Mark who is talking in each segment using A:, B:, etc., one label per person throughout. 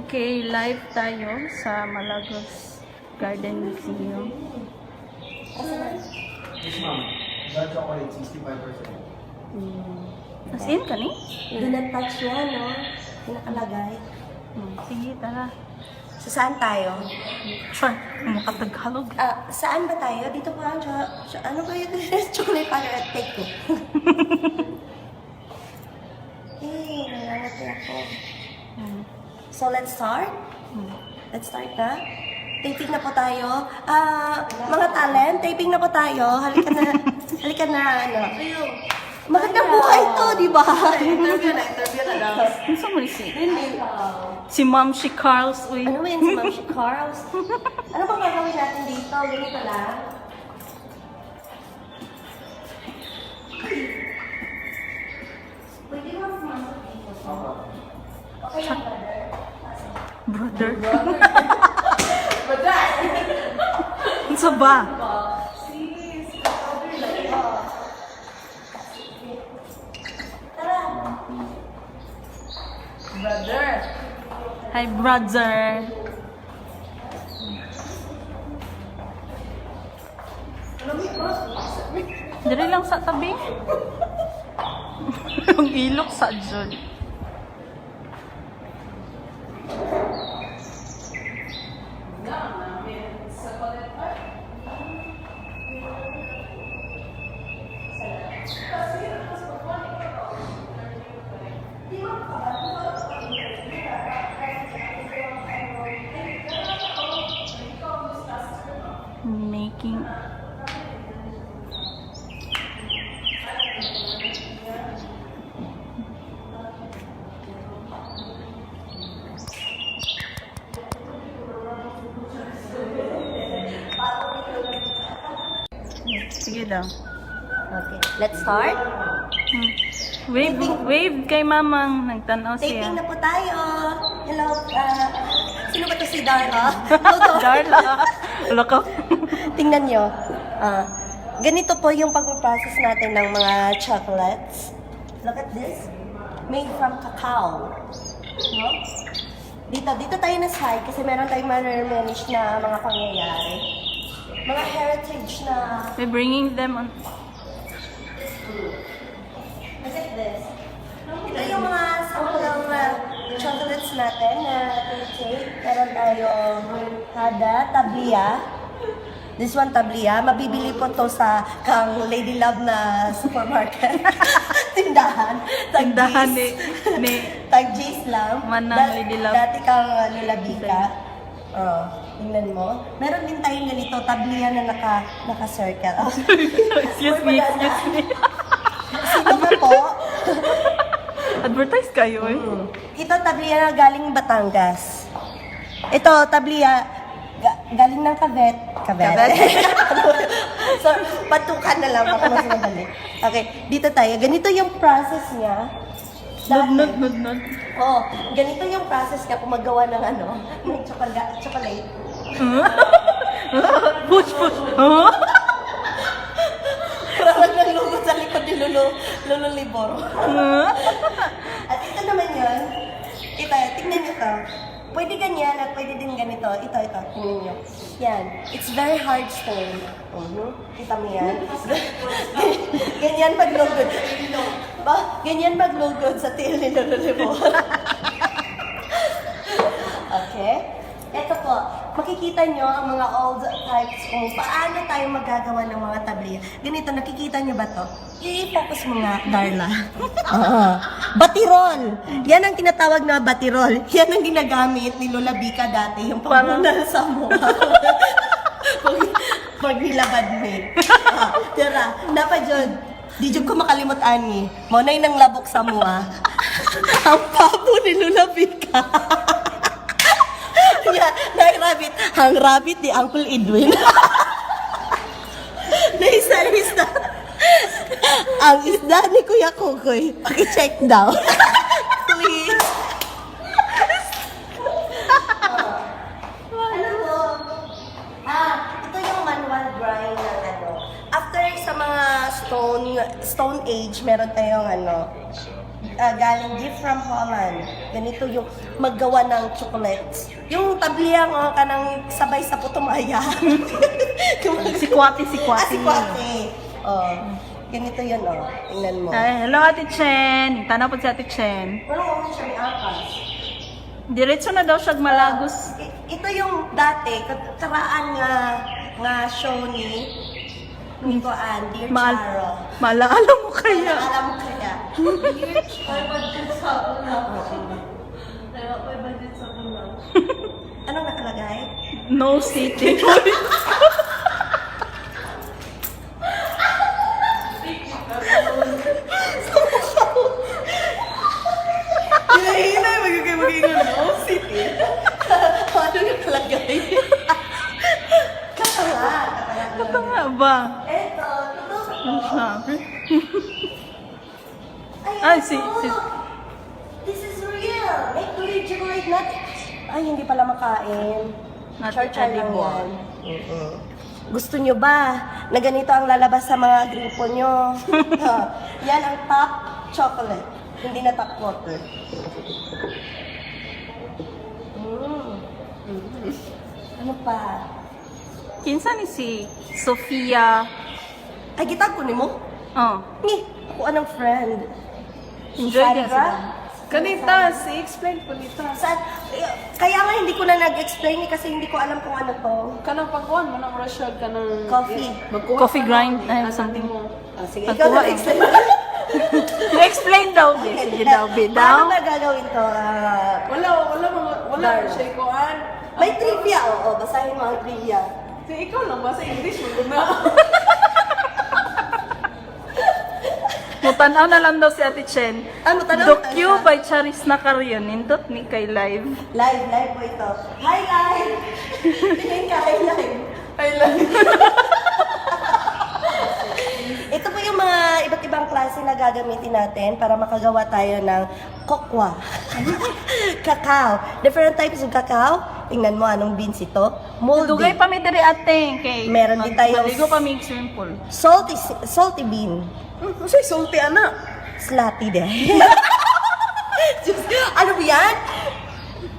A: Okay, live tayo sa Malagos Garden Museum.
B: Yes, ma'am. Dark chocolate, 65%.
A: As in, kani?
C: Do not touch yan, no? Yung nakalagay.
A: Sige, tara.
C: So, saan tayo?
A: Sure, makataghalog.
C: Saan ba tayo? Dito pa, ano ba yun? Chocolate para take ko. Nalamatay ako. So, let's start? Let's start na? Taping na po tayo. Mga talent, taping na po tayo. Halika na, ano. Magandang buhay to, di ba? Interview na daw.
A: Ano sa muli si Ma'am si Carls, uy.
C: Ano ba yan si Ma'am si Carls? Ano bang gagawin natin dito? Ganito lang. Pwede mo pumasok dito. Okay lang, brother.
A: Brother. Ano sa ba?
C: Tara.
B: Brother!
A: Hi, brother. Diri lang sa tabi. Ang ilok sa dyan. Making sige daw.
C: Okay, let's start.
A: Wave kay mamang nagtanaw siya.
C: Taping na po tayo. Hello, sino ba to si Darla? Hello,
A: Darla. Wala ka.
C: Tingnan nyo. Ganito po yung pag-process natin ng mga chocolates. Look at this. Made from cacao. No? Dito tayo na side kasi meron tayong manage na mga pangyayari. Mga heritage na...
A: We're bringing them on.
C: Look at this. Ito yung mga sample ng chocolates natin na take. Meron tayong hada, tablia. This one, tablia. Mabibili po to sa kang Lady Love na supermarket. Tindahan.
A: Tindahan ni
C: Tag-G's lang.
A: Manang Lady Love.
C: Dati kang Labika. Tingnan mo. Meron din tayong ganito, tablia na naka-circle.
A: Excuse me.
C: Sino ka po?
A: Advertise kayo eh.
C: Ito, tablia na galing Batangas. Ito, tablia galing ng Cavite. So, patukan na lang baka mas madali. Okay, dito tayo. Ganito yung process niya.
A: Nod.
C: Oh, ganito yung process niya kung magawa ng ng chocolate.
A: Push. Huh?
C: Parang naglugod sa likod ni Lolo Libor. At ito naman yun. Tingnan nyo to. Pwede ganyan at pwede din ganito. Ito. Tingnan nyo. Yan. It's very hard stone. Kita mo yan? Ganyan maglugod. Ganyan maglugod sa tiil ni Lolo Libor. Okay? Ito po, makikita nyo ang mga old types kung paano tayo magagawa ng mga tablia. Ganito, nakikita nyo ba to? I-focus mo nga, Darla. Batirol! Yan ang tinatawag na batirol. Yan ang ginagamit ni Lola Bika dati, yung pangmunal sa mukha. Pag nilabad me. Tira, napadyon. Di dyan ko makalimot, Ani. Monay nang labok sa mua. Ang pabo ni Lola Bika. Rabbit. Ang rabbit ni Uncle Edwin. Naisa. Ang isda ni Kuya Kukoy. Paki-check daw. Please. Ano po? Ito yung manual drawing ng After sa mga stone age, meron tayong galing gift from Holland. Ganito yung maggawa ng chocolates. Yung tabliyang kanang sabay sa putumaya.
A: Si Kwati, si
C: Ah,
A: Kwati.
C: si Kwate. Oh, ganito yun, oh. Tingnan mo.
A: Ay, hello, Ate Chen. Tanaw po si Ate Chen.
C: Walang oras siya may apas.
A: Diretso na daw siya malagos.
C: Ito yung dati, karaan nga show ni Kuan, Dear Charo.
A: Malaala mo kaya.
C: Alam mo kaya? Anong nakalagay?
A: No sitting.
C: Hinay, magiging no city. Ano nakalagay? Kakala.
A: Ito nga ba?
C: Eto, totoo.
A: Sabi.
C: Ay,
A: si...
C: This is real. Make believe chocolate nut. Ay, hindi pala makain.
A: Not
C: Char-char lang
A: edible.
C: yan. Gusto nyo ba na ganito ang lalabas sa mga gripo nyo? Yan ang top chocolate. Hindi na top water. Ano pa?
A: Kinsa ni si Sofia.
C: Ay, gitag ko ni mo?
A: Oh.
C: Ni, ako anong friend.
A: Enjoy din
C: Sandra?
A: sila.
B: Kanita, explain ko nita.
C: Saan? Kaya nga hindi ko na nag-explain kasi hindi ko alam kung ano to.
B: Kanang pagkuhan mo ng Rashad ka ng...
C: Coffee.
B: Magkuha
A: Coffee
B: ka
A: grind.
B: ng-
A: Ay,
B: ano
A: something.
B: mo.
C: Ah, sige,
A: Pagkuha
C: ikaw
A: eh.
C: na-explain.
A: Explain daw, Bi. Sige daw, Bi.
C: Paano
A: Daw.
C: ba gagawin to?
B: Wala
C: Darn.
B: siya kuhan.
C: May trivia, oo. Basahin mo ang trivia.
B: Ikaw lang ba sa English mo na?
A: Mutanaw na lang daw si Ate Chen.
C: Ano, tanong
A: Dokyu by Charis Nakaryon. Nindot ni kay live.
C: Live po ito. Hi, live! Tingin ka, hi, live.
B: Ay lang.
C: Ito po yung mga iba't ibang klase na gagamitin natin para makagawa tayo ng kokwa. Cacao. Different types of cacao. Tingnan mo anong beans ito. Moldy.
A: Dugay pa mi diri ate. Kay
C: Meron din tayong-
A: Maligo pa mi swimming pool.
C: Salty bean.
B: Kasi salty anak.
C: Slutty din. Diyos, ano ba yan?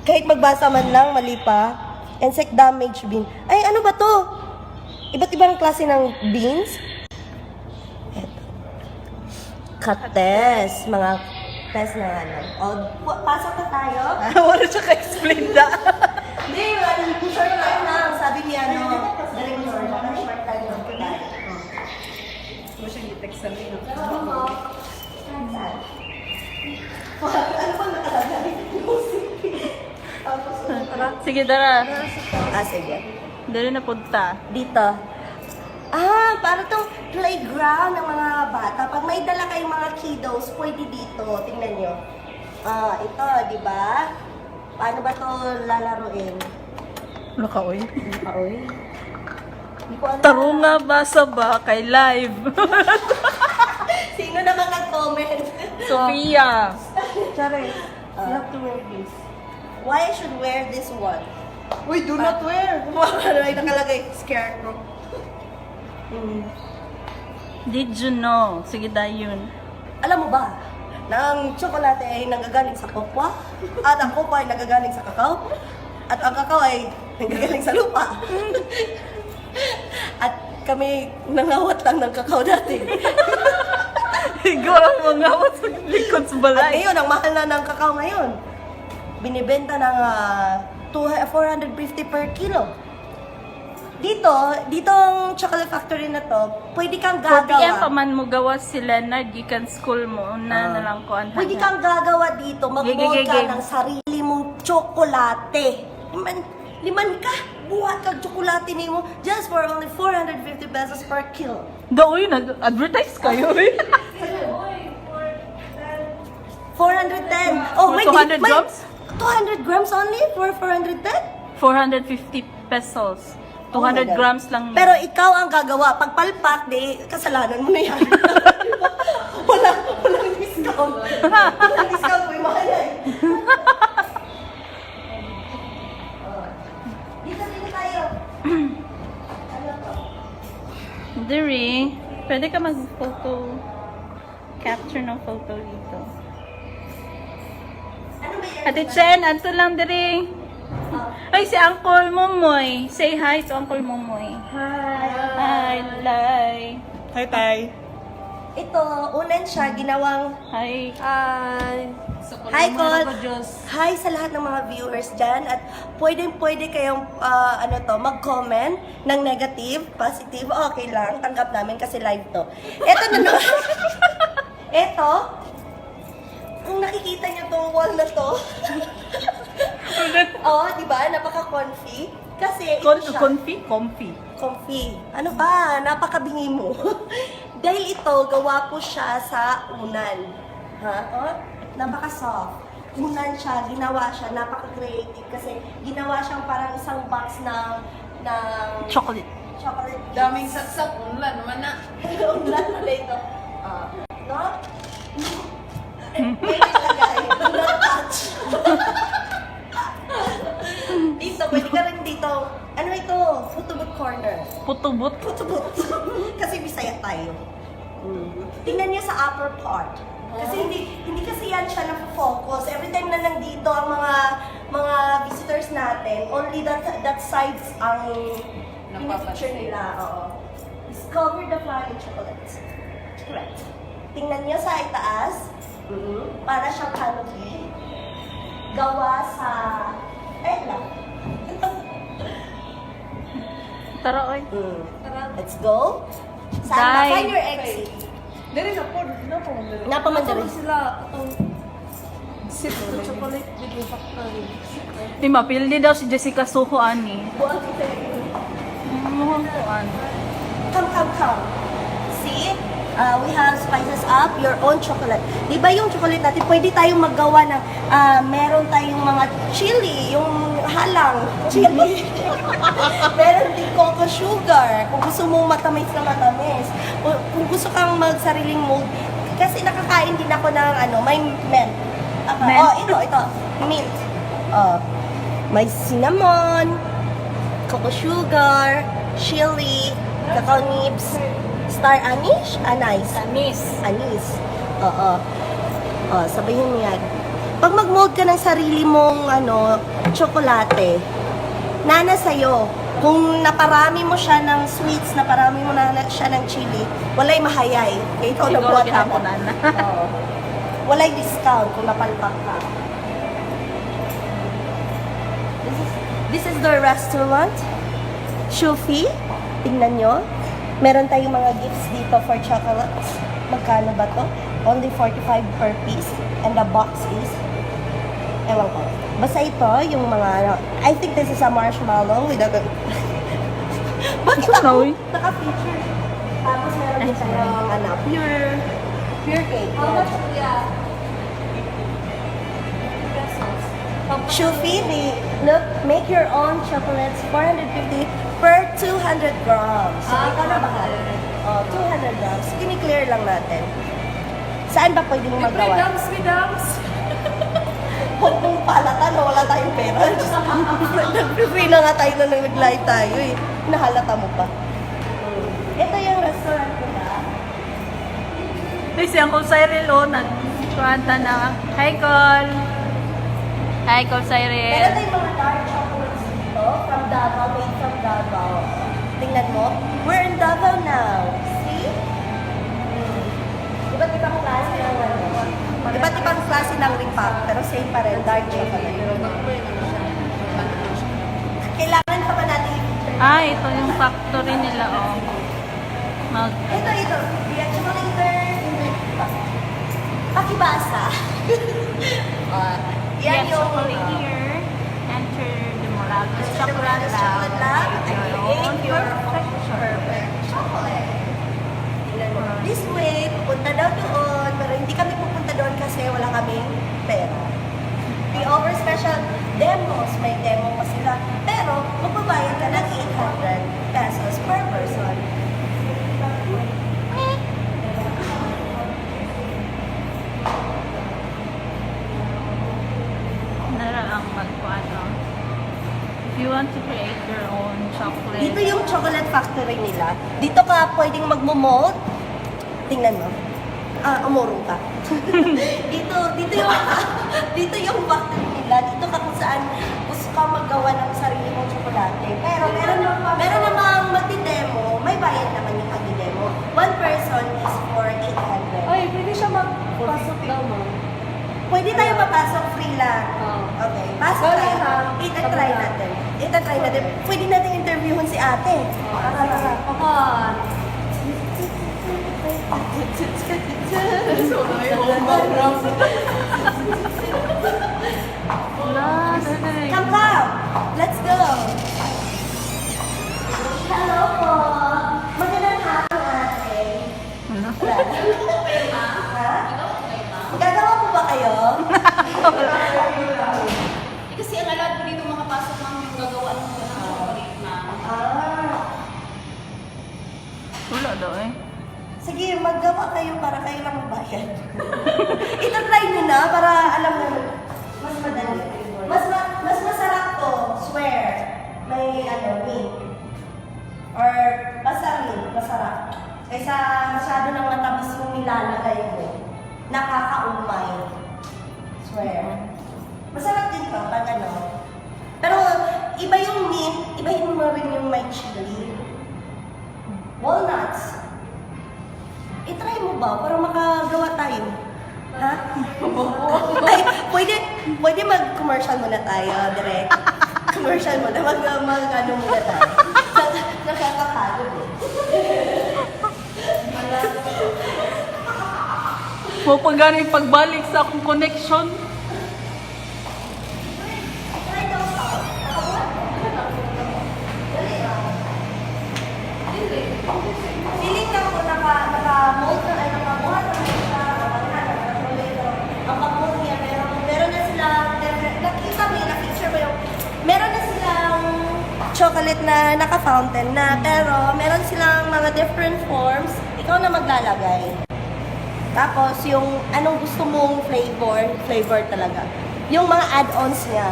C: Kahit magbasa man lang, mali pa. Insect damage bean. Ay, ano ba to? Iba't ibang klase ng beans. Eto. Kates. Mga test na ano. O, pasok na tayo.
A: Wala siya ka-explain da.
C: Hindi, short time lang. Sabi niya, no, director, short time lang tayo.
B: Mo siya i-text sa amin.
C: Ano mo? Saan? Ano bang nakalagay? Tapos,
A: Sige, dara.
C: sige.
A: Dali na punta.
C: Dito. Ah, para tong playground ng mga bata. Pag may dala kayong mga kiddos, pwede dito. Tingnan nyo. Ah, ito, di ba? Paano ba to lalaruin?
A: Ano ka, oy?
C: Oy. Hindi ko alam.
A: Tarunga basa ba kay live?
C: Sino naman nag-comment?
A: Sofia.
C: Sorry. You have to wear this. Why I should wear this one?
B: Uy, do not wear.
C: Ano ay nakalagay? Scarecrow.
A: Did you know? Sige, yun.
C: Alam mo ba, na ang tsokolate ay nagagaling sa kokwa, at ang kokwa ay nagagaling sa kakao, at ang kakao ay nagagaling sa lupa. At kami nangawat lang ng kakao dati.
A: Ikaw ang mga sa likod sa
C: At
A: balay.
C: ngayon, ang mahal na ng kakao ngayon. Binibenta ng 450 per kilo. Dito ang chocolate factory na to, pwede kang
A: 4 PM pa
C: gagawa.
A: man mo gawa si Leonard, gikan school mo, na nalang ko ang
C: Pwede kang gagawa dito, mag-mold ka
A: Gigigigig.
C: ng sarili mong tsokolate. Liman ka, buhat kang tsokolate ni mo just for only 450 pesos per kilo.
A: Daoy, nag-advertise kayo eh.
C: 410. Oh, may
A: 200 grams?
C: 200 grams only for 410?
A: 450 pesos.
C: Oh my
A: 200
C: God.
A: grams lang.
C: Pero ikaw ang gagawa. Pag palpak, di, kasalanan mo na yan. walang discount. Walang discount, may mahal yan. Dito tayo. Ano to?
A: Diri, pwede ka mag-photo, capture ng photo dito. Ate Chen, ato lang diri. Ay, si Uncle Momoy. Say hi to Uncle Momoy. Hi, Lai.
B: Hi, Tay.
C: Ito, unan siya, ginawang
A: Hi.
C: hi, Col. Hi sa lahat ng mga viewers dyan. At pwede kayong mag-comment ng negative, positive, okay lang. Tanggap namin kasi live to. Ito na naman. Ito, kung nakikita niyo tong wall na to, di ba? Napaka-comfy. Kasi ito siya. Comfy. Ano ba? Napakabingi mo. Dahil ito, gawa po siya sa unan. Ha? Napaka-soft. Unan siya, ginawa siya, napaka-creative. Kasi ginawa siyang parang isang box ng
A: Chocolate.
C: chocolate.
B: Daming saksak. Unlan naman na.
C: Ulan pala ito. No? Pwede ilagay. Do not touch. Dito, pwede ka rin dito. Ano ito? Photobooth corner.
A: Putubot.
C: Photobooth. Kasi Bisaya tayo. Tingnan niyo sa upper part. Kasi hindi kasi yan siya na-focus. Every time na nandito ang mga visitors natin, only that sides ang pinipicture nila. Oo. Discover the flying chocolates. Correct. Tingnan niyo sa itaas. Para siyang canopy. Gawa sa tela.
A: Tara, oy.
C: Let's go. Saan ba?
A: Bye.
C: Find your exit.
B: Dali na po.
C: Napamandarin.
B: Chocolate video factory.
A: Di mapildi daw si Jessica Soho ani.
C: Buwan kita.
A: Mukhang ko ani.
C: Come. See? We have spices up, your own chocolate. Di ba yung chocolate natin, pwede tayong maggawa ng, meron tayong mga chili, yung halang, chili. Meron din cocoa sugar, kung gusto mo matamis na matamis. Kung gusto kang magsariling mold, kasi nakakain din ako ng, may mint.
A: Mint?
C: Ito, mint. May cinnamon, cocoa sugar, chili, cacao nibs, star anise? Anis. Oo. Sabayin mo yan. Pag mag-mold ka ng sarili mong tsokolate, nana sa'yo. Kung naparami mo siya ng sweets, naparami mo na siya ng chili, walay mahayay. Kaya ikaw
A: Siguro
C: nagbuhat
A: gihaponan na.
C: Oo. Walay discount kung napalpak ka. This is the restaurant. Shufi. Tingnan nyo. Meron tayong mga gifts dito for chocolates. Magkano ba to? Only 45 per piece. And the box is, ewan ko. Basta ito, yung mga, I think this is a marshmallow with a, bakit ako? Naka-feature. Tapos meron din tayong, pure cake. How much Shufi, look, make your own chocolates, 450 per 200 grams. So, ikaw na mahal. 200 grams. Kini-clear lang natin. Saan ba pwede mo magawa?
B: Midams.
C: Kung palatan, wala tayong pera. Nag-free na nga tayo na nag-live tayo eh. Nahalata mo pa. Ito yung restaurant ko na.
A: Ay, si Uncle Cyril, nag-kuwanta na. Hi, Col. Hi, Col Cyril.
C: Meron tayong mga dark chocolates dito from Davao, made from Davao. Tingnan mo. We're in Davao now. See? Iba't ibang klase ng Iba't ibang klase ng ripak, pero same pa rin, dark chocolate. Kailangan pa ba natin i-feature?
A: Ito yung factory nila,
C: Ito. Reactivator. Pakibasa. Yan
A: Yes,
C: yung
A: chocolate here. Enter the Moragas Chocolate
C: Chocolate Lab.
A: Lab.
C: Your perfect chocolate. This way, pupunta daw doon, pero hindi kami pupunta doon kasi wala kaming pera. We offer special demos, may demo pa sila. Pero, magbabayad ka ng 800 pesos per person.
A: Nara ang magkuano. If you want to create your own chocolate.
C: Dito yung chocolate factory nila. Dito ka pwedeng magmo-mold. Tingnan mo. Umurong ka. dito yung factory tayo papasok, free lang. Okay, pasok
B: Wala
C: tayo.
B: lang.
C: Itatry natin. Itatry natin. Pwede natin interviewin si ate.
B: Come on.
A: Wala, dali.
C: Come, come. Let's go. Hello po. Magandang hapon, ate.
A: Wala.
C: Ha? Gagawa po ba kayo?
B: Kasi ang alam ko dito makapasok ng yung gagawa ng chocolate na.
C: Ah.
A: Wala daw eh.
C: Sige, maggawa kayo para kayo lang magbayad. Itatry nyo na para alam mo, mas madali. Mas masarap to, swear. May meat. Or basta meat, masarap. Kaysa masyado nang matamis yung nilalagay ko. Nakakaumay. Swear. Masarap din to, pag Pero iba yung meat, ibahin mo rin yung may chili. Walnuts. I-try mo ba para makagawa tayo? Ha? Ay, pwede mag-commercial muna tayo, direct. Commercial muna, mag-ano muna tayo. Nakakakagod eh.
A: Mo pa gani pagbalik sa akong connection.
C: Try daw sa feeling ka ko naka-mold na, ay nakabuhat na siya, ang pag-mold niya, meron na silang, nakita mo yun, na-picture mo yung, meron na silang chocolate na naka-fountain na, pero meron silang mga different forms, ikaw na maglalagay. Tapos, yung anong gusto mong flavor talaga. Yung mga add-ons niya.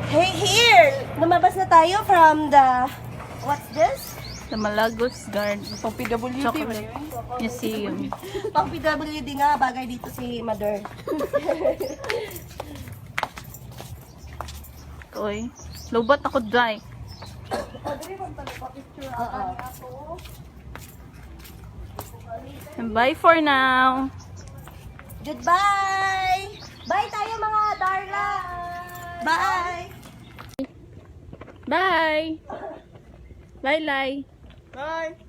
C: Hey, here! Lumabas na tayo from the, what's this?
A: The Malagos Garden
B: Pang PWD ba
A: Chocolate
B: yun?
A: Museum.
C: Pang PWD nga, bagay dito si Mother.
A: Oy, lobat ako dry.
C: Oo.
A: And bye for now.
C: Goodbye! Bye tayo mga Darla! Bye!
A: Bye. Bye, Lai.
B: Bye.